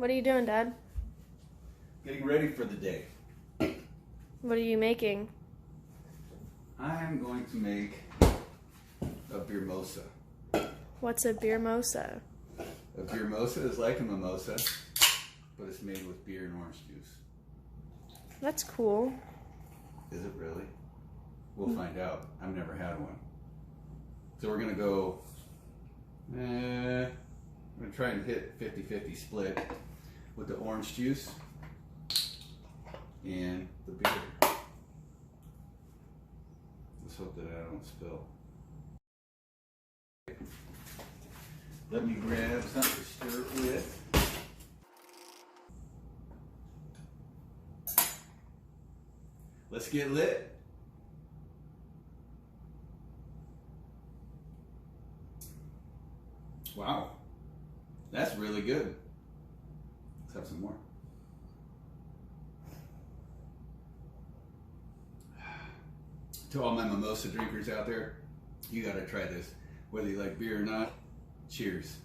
What are you doing, Dad? Getting ready for the day. What are you making? I am going to make a Beermosa. What's a Beermosa? A Beermosa is like a mimosa, but it's made with beer and orange juice. That's cool. Is it really? We'll find out. I've never had one. So we're gonna go, I'm gonna try and hit 50-50 split with the orange juice and the beer. Let's hope that I don't spill. Let me grab something to stir it with. Let's get lit. Wow, that's really good. Let's have some more. To all my mimosa drinkers out there, you gotta try this. Whether you like beer or not, cheers.